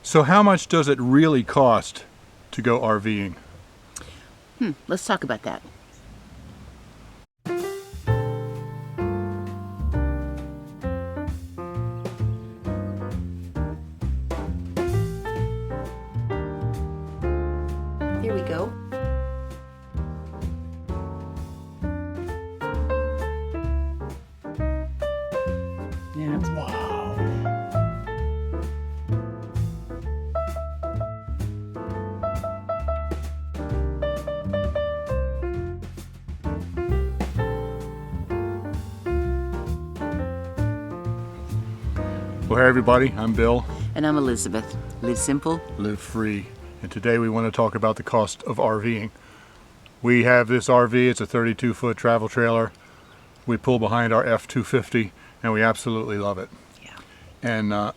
So how much does it really cost to go RVing? Let's talk about that. Here we go. Yeah. Wow. Well, hey everybody, I'm Bill. And I'm Elizabeth. Live simple. Live free. And today we want to talk about the cost of RVing. We have this RV, it's a 32-foot travel trailer. We pull behind our F-250 and we absolutely love it. Yeah. And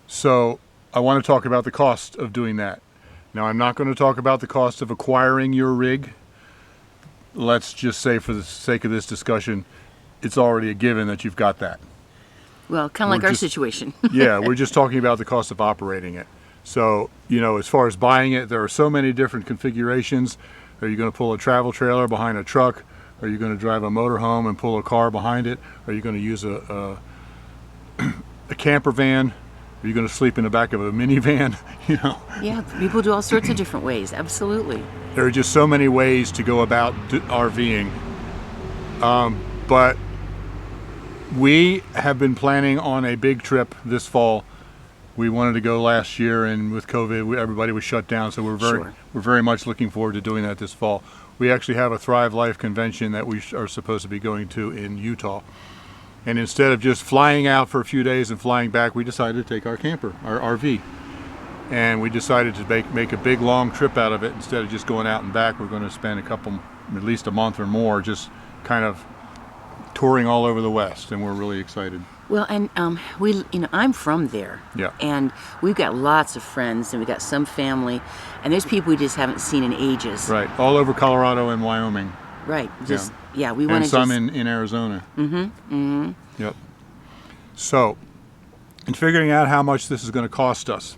so I want to talk about the cost of doing that. Now I'm not going to talk about the cost of acquiring your rig. Let's just say for the sake of this discussion, it's already a given that you've got that. Well, kind of like our situation. Yeah, we're just talking about the cost of operating it. So, you know, as far as buying it, there are so many different configurations. Are you going to pull a travel trailer behind a truck? Are you going to drive a motorhome and pull a car behind it? Are you going to use a camper van? Are you going to sleep in the back of a minivan? You know? Yeah, people do all sorts of different ways. Absolutely. There are just so many ways to go about RVing. But we have been planning on a big trip this fall. We wanted to go last year, and with COVID, everybody was shut down. So we're very much looking forward to doing that this fall. We actually have a Thrive Life convention that we are supposed to be going to in Utah. And instead of just flying out for a few days and flying back, we decided to take our camper, our RV. And we decided to make a big long trip out of it. Instead of just going out and back, we're going to spend at least a month or more, just kind of touring all over the West, and we're really excited. Well, and I'm from there. Yeah. And we've got lots of friends, and we got some family, and there's people we just haven't seen in ages. Right, all over Colorado and Wyoming. Right. We want to. And some in Arizona. Yep. So, in figuring out how much this is going to cost us,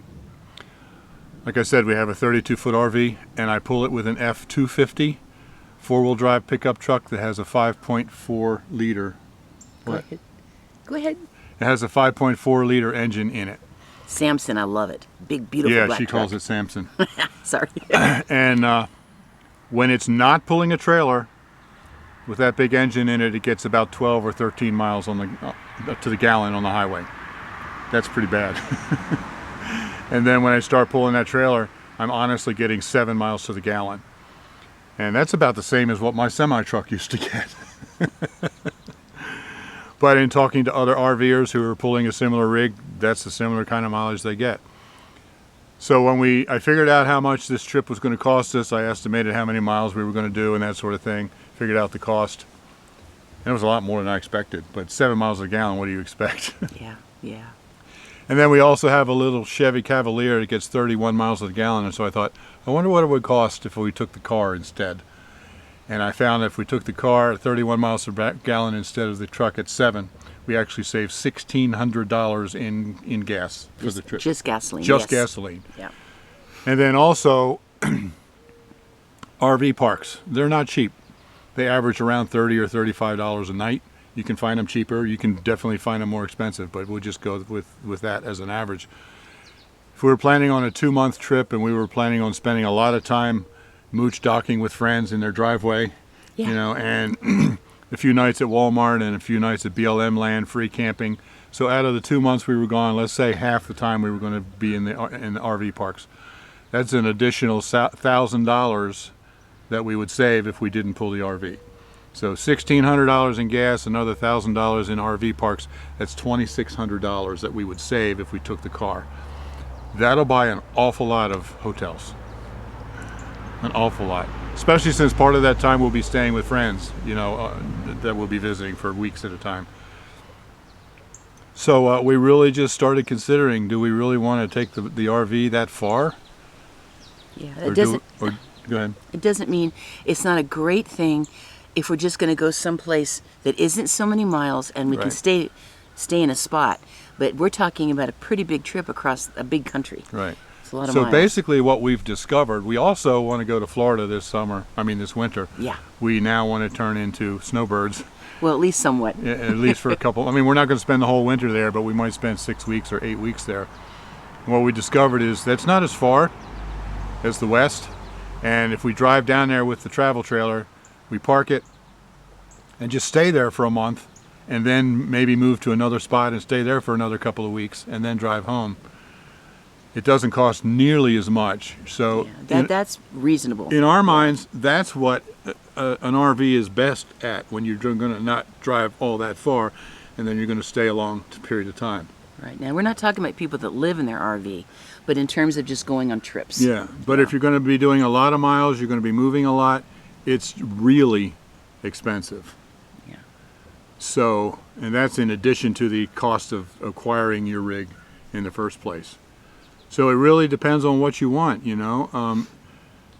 like I said, we have a 32-foot RV, and I pull it with an F-250 four-wheel drive pickup truck that has a 5.4 liter. Go ahead. It has a 5.4 liter engine in it. Samson, I love it. Big, beautiful Yeah, black she truck. calls it Samson. Sorry. And when it's not pulling a trailer with that big engine in it, it gets about 12 or 13 miles on to the gallon on the highway. That's pretty bad. And then when I start pulling that trailer, I'm honestly getting 7 miles to the gallon. And that's about the same as what my semi-truck used to get. But in talking to other RVers who are pulling a similar rig, that's the similar kind of mileage they get. So when I figured out how much this trip was going to cost us, I estimated how many miles we were going to do and that sort of thing, figured out the cost. And it was a lot more than I expected, but 7 miles a gallon, what do you expect? Yeah. And then we also have a little Chevy Cavalier that gets 31 miles a gallon, and so I thought, I wonder what it would cost if we took the car instead. And I found if we took the car at 31 miles per gallon instead of the truck at 7, we actually saved $1,600 in gas for the trip. Just gasoline. Just yes. gasoline. Yeah. And then also, RV parks, they're not cheap. They average around $30 or $35 a night. You can find them cheaper. You can definitely find them more expensive, but we'll just go with that as an average. If we were planning on a 2-month trip and we were planning on spending a lot of time mooch docking with friends in their driveway, Yeah. you know, and a few nights at Walmart and a few nights at BLM land, free camping. So out of the 2 months we were gone, let's say half the time we were going to be in the RV parks. That's an additional $1,000 that we would save if we didn't pull the RV. So $1,600 in gas, another $1,000 in RV parks. That's $2,600 that we would save if we took the car. That'll buy an awful lot of hotels. An awful lot. Especially since part of that time we'll be staying with friends, you know, that we'll be visiting for weeks at a time. So we really just started considering, do we really want to take the RV that far? Yeah, Go ahead. It doesn't mean it's not a great thing if we're just going to go someplace that isn't so many miles and we can Right. stay in a spot. But we're talking about a pretty big trip across a big country. Right. It's a lot of So miles. basically what we've discovered, we also want to go to Florida this winter. Yeah. We now want to turn into snowbirds, Well, at least somewhat. at least for a couple. I mean, we're not going to spend the whole winter there, but we might spend 6 weeks or 8 weeks there. And what we discovered is that's not as far as the West. And if we drive down there with the travel trailer, we park it and just stay there for a month, and then maybe move to another spot and stay there for another couple of weeks and then drive home. It doesn't cost nearly as much. So That's reasonable. in our minds, that's what an RV is best at, when you're going to not drive all that far and then you're going to stay a long period of time. Right. Now, we're not talking about people that live in their RV, but in terms of just going on trips. Yeah, but if you're going to be doing a lot of miles, you're going to be moving a lot, it's really expensive. Yeah. So, and that's in addition to the cost of acquiring your rig in the first place. So it really depends on what you want, you know.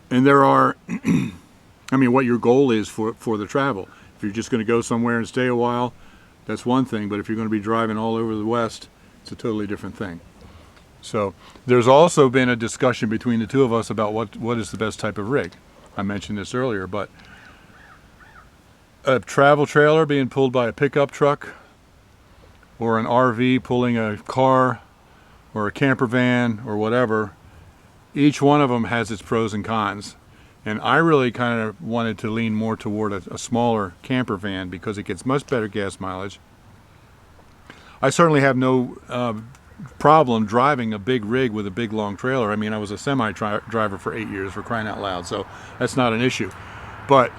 And there are, I mean, what your goal is for the travel. If you're just going to go somewhere and stay a while, that's one thing. But if you're going to be driving all over the West, it's a totally different thing. So there's also been a discussion between the two of us about what is the best type of rig. I mentioned this earlier, but a travel trailer being pulled by a pickup truck, or an RV pulling a car or a camper van or whatever, each one of them has its pros and cons. And I really kind of wanted to lean more toward a smaller camper van because it gets much better gas mileage. I certainly have no problem driving a big rig with a big long trailer. I mean, I was a semi-driver for 8 years, for crying out loud, so that's not an issue. But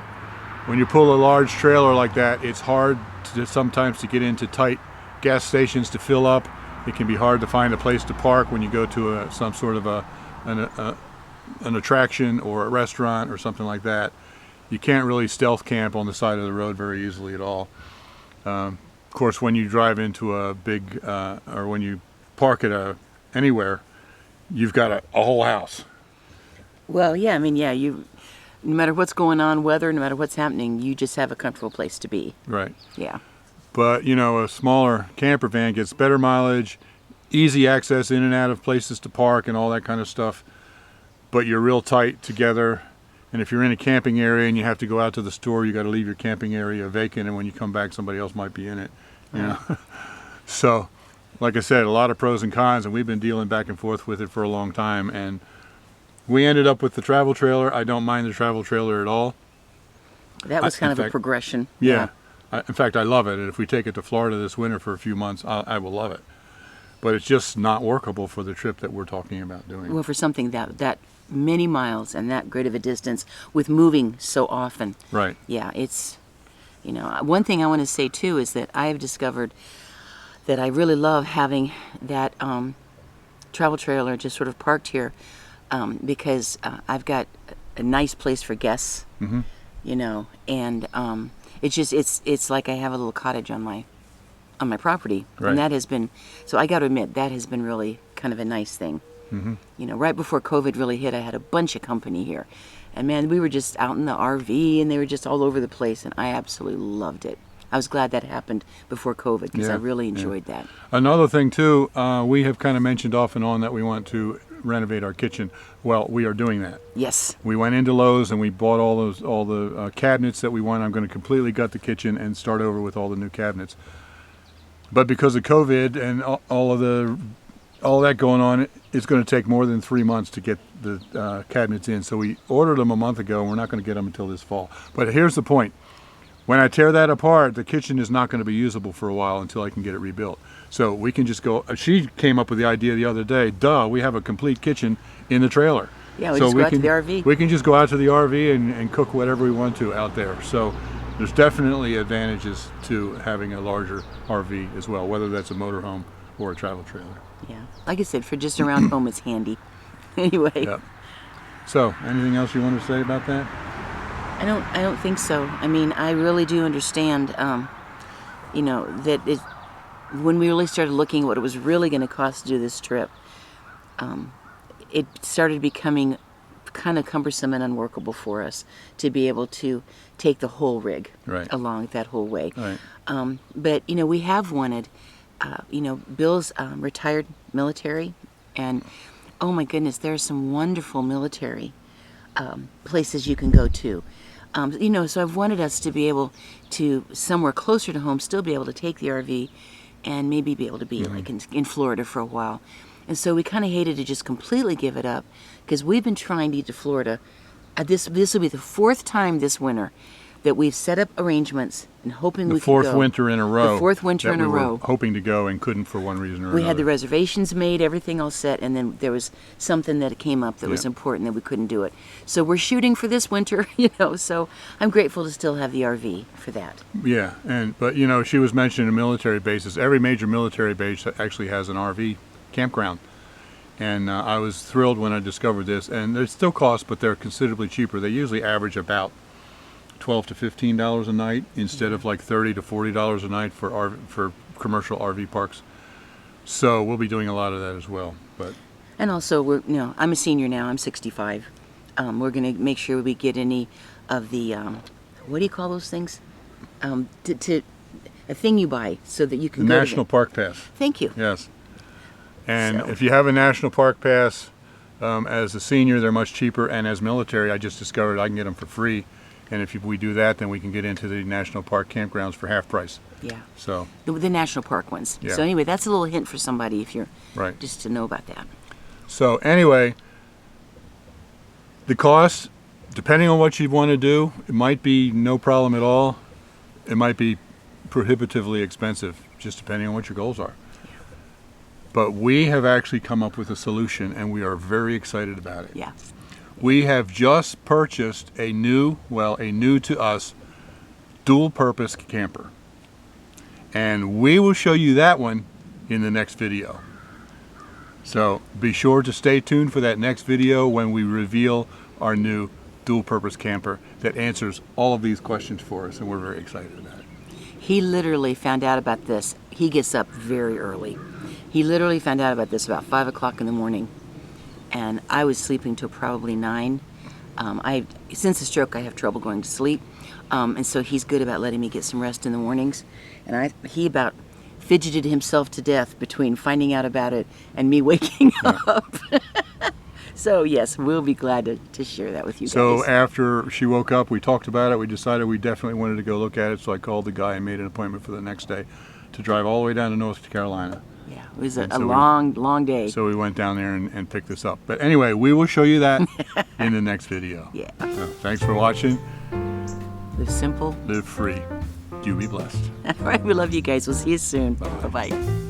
when you pull a large trailer like that, it's hard sometimes to get into tight gas stations to fill up. It can be hard to find a place to park when you go to some sort of an attraction or a restaurant or something like that. You can't really stealth camp on the side of the road very easily at all. Of course, when you drive into a big, or when you park at anywhere, you've got a whole house. Well, yeah, I mean, yeah, no matter what's going on, weather, no matter what's happening, you just have a comfortable place to be. Right. Yeah. But, you know, a smaller camper van gets better mileage, easy access in and out of places to park and all that kind of stuff. But you're real tight together. And if you're in a camping area and you have to go out to the store, you got to leave your camping area vacant. And when you come back, somebody else might be in it. You know? So, like I said, a lot of pros and cons. And we've been dealing back and forth with it for a long time. And we ended up with the travel trailer. I don't mind the travel trailer at all. That was kind of a progression. Yeah. In fact, I love it. And if we take it to Florida this winter for a few months, I will love it. But it's just not workable for the trip that we're talking about doing. Well, for something that many miles and that great of a distance with moving so often. Right. Yeah, it's, you know, one thing I want to say too is that I have discovered that I really love having that travel trailer just sort of parked here because I've got a nice place for guests, you know, and it's like I have a little cottage on my property. Right. And that has been, so I got to admit, that has been really kind of a nice thing. You know, right before COVID really hit, I had a bunch of company here. And man, we were just out in the RV and they were just all over the place and I absolutely loved it. I was glad that happened before COVID because I really enjoyed that. Another thing too, we have kind of mentioned off and on that we want to renovate our kitchen. Well, we are doing that. Yes. We went into Lowe's and we bought all the cabinets that we want. I'm going to completely gut the kitchen and start over with all the new cabinets. But because of COVID and all that going on, it's going to take more than 3 months to get the cabinets in. So we ordered them a month ago, and we're not going to get them until this fall. But here's the point. When I tear that apart, the kitchen is not going to be usable for a while until I can get it rebuilt. So we can just go, she came up with the idea the other day, we have a complete kitchen in the trailer. Yeah, we just go out to the RV. We can just go out to the RV and cook whatever we want to out there. So there's definitely advantages to having a larger RV as well, whether that's a motorhome or a travel trailer. Yeah. Like I said, for just around home, it's handy. Anyway. Yep. So, anything else you want to say about that? I don't think so. I mean, I really do understand, you know, that when we really started looking at what it was really going to cost to do this trip, it started becoming kind of cumbersome and unworkable for us to be able to take the whole rig along that whole way. Right. But, you know, we have wanted you know, Bill's retired military, and oh my goodness, there are some wonderful military places you can go to. You know, so I've wanted us to be able to, somewhere closer to home, still be able to take the RV and maybe be able to be like in Florida for a while. And so we kind of hated to just completely give it up, because we've been trying to get to Florida. This will be the 4th time this winter that we've set up arrangements and hoping we could go. The 4th winter in a row. The 4th winter in a row. Hoping to go and couldn't for one reason or We another. had the reservations made, everything all set, and then there was something that came up that was important that we couldn't do it. So we're shooting for this winter, you know, so I'm grateful to still have the RV for that. Yeah, but you know, she was mentioning military bases. Every major military base actually has an RV campground. And I was thrilled when I discovered this. And they still cost, but they're considerably cheaper. They usually average about $12 to $15 a night instead of like $30 to $40 a night for commercial RV parks. So we'll be doing a lot of that as well. But And also, you know, I'm a senior now. I'm 65. We're going to make sure we get any of the what do you call those things? A thing you buy so that you can the go National Park Pass. Thank you. Yes. And So. if you have a National Park Pass, as a senior, they're much cheaper. And as military, I just discovered I can get them for free. And if we do that, then we can get into the National Park campgrounds for half price. Yeah. So The national park ones. Yeah. So anyway, that's a little hint for somebody if you're right. just to know about that. So anyway, the cost, depending on what you want to do, it might be no problem at all. It might be prohibitively expensive, just depending on what your goals are. But we have actually come up with a solution, and we are very excited about it. Yeah. We have just purchased a new to us, dual-purpose camper. And we will show you that one in the next video. So be sure to stay tuned for that next video when we reveal our new dual-purpose camper that answers all of these questions for us, and we're very excited about it. He literally found out about this. He gets up very early. He literally found out about this about 5 o'clock in the morning. And I was sleeping till probably 9. Since the stroke, I have trouble going to sleep. And so he's good about letting me get some rest in the mornings. And he about fidgeted himself to death between finding out about it and me waking up. So yes, we'll be glad to share that with you guys. So after she woke up, we talked about it. We decided we definitely wanted to go look at it. So I called the guy and made an appointment for the next day to drive all the way down to North Carolina. Yeah, it was a so long day. So we went down there and picked this up. But anyway, we will show you that in the next video. Yeah. So thanks for watching. Live simple. Live free. You be blessed. All right, we love you guys. We'll see you soon. Bye-bye.